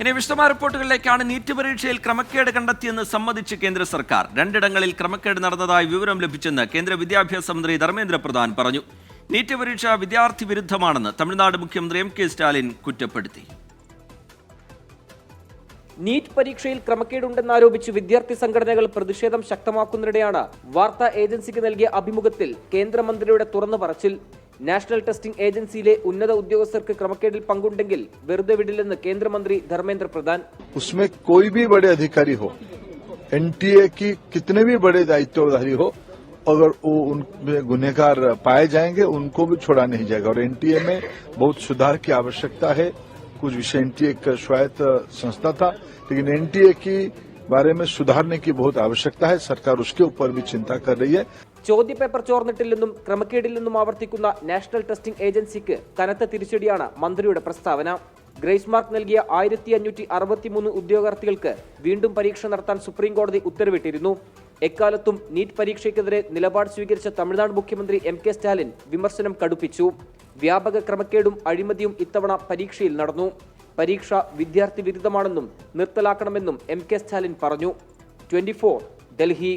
ഇനി വിശദമായ റിപ്പോർട്ടുകളിലേക്കാണ്. നീറ്റ് പരീക്ഷയിൽ ക്രമക്കേട് കണ്ടെത്തിയെന്ന് സമ്മതിച്ച് കേന്ദ്ര സർക്കാർ. 2 ഇടങ്ങളിൽ ക്രമക്കേട് നടന്നതായി വിവരം ലഭിച്ചെന്ന് കേന്ദ്ര വിദ്യാഭ്യാസ മന്ത്രി ധർമ്മേന്ദ്ര പ്രധാൻ പറഞ്ഞു. നീറ്റ് പരീക്ഷ വിദ്യാർത്ഥി വിരുദ്ധമാണെന്ന് തമിഴ്നാട് മുഖ്യമന്ത്രി എം.കെ. സ്റ്റാലിൻ കുറ്റപ്പെടുത്തി. നീറ്റ് പരീക്ഷയിൽ ക്രമക്കേടുണ്ടെന്നാരോപിച്ച് വിദ്യാർത്ഥി സംഘടനകൾ പ്രതിഷേധം ശക്തമാക്കുന്നതിനിടെയാണ് വാർത്താ ഏജൻസിക്ക് നൽകിയ അഭിമുഖത്തിൽ കേന്ദ്രമന്ത്രിയുടെ തുറന്നു പറച്ചിൽ. നാഷണൽ ടെസ്റ്റിംഗ് ഏജൻസിയിലെ ഉന്നത ഉദ്യോഗസ്ഥർക്ക് ക്രമക്കേടിൽ പങ്കുണ്ടെങ്കിൽ വെറുതെ വിടില്ലെന്ന് കേന്ദ്രമന്ത്രി ധർമ്മേന്ദ്ര പ്രധാൻ. उसमें कोई भी बड़े अधिकारी हो, एनटीए की कितने भी बड़े दायित्वधारी हो, अगर वो उनमें गुनहगार पाए जाएंगे उनको भी छोड़ा नहीं जाएगा। और एनटीए में बहुत सुधार की आवश्यकता है। कुछ विषय एनटीए एक स्वायत्त संस्था था, लेकिन एनटीए की बारे में सुधारने की बहुत आवश्यकता है। सरकार उसके ऊपर भी चिंता कर रही है. ചോദ്യപേപ്പർ ചോർന്നിട്ടില്ലെന്നും ക്രമക്കേടില്ലെന്നും ആവർത്തിക്കുന്ന നാഷണൽ ടെസ്റ്റിംഗ് ഏജൻസിക്ക് കനത്ത തിരിച്ചടിയാണ് മന്ത്രിയുടെ പ്രസ്താവന. ഗ്രേസ് മാർക്ക് നൽകിയ 1563 ഉദ്യോഗാർത്ഥികൾക്ക് വീണ്ടും പരീക്ഷ നടത്താൻ സുപ്രീംകോടതി ഉത്തരവിട്ടിരുന്നു. എക്കാലത്തും നീറ്റ് പരീക്ഷയ്ക്കെതിരെ നിലപാട് സ്വീകരിച്ച തമിഴ്നാട് മുഖ്യമന്ത്രി എം.കെ. സ്റ്റാലിൻ വിമർശനം കടുപ്പിച്ചു. വ്യാപക ക്രമക്കേടും അഴിമതിയും ഇത്തവണ പരീക്ഷയിൽ നടന്നു. പരീക്ഷ വിദ്യാർത്ഥി വിരുദ്ധമാണെന്നും നിർത്തലാക്കണമെന്നും എം.കെ. സ്റ്റാലിൻ പറഞ്ഞു. 24 ഡൽഹി.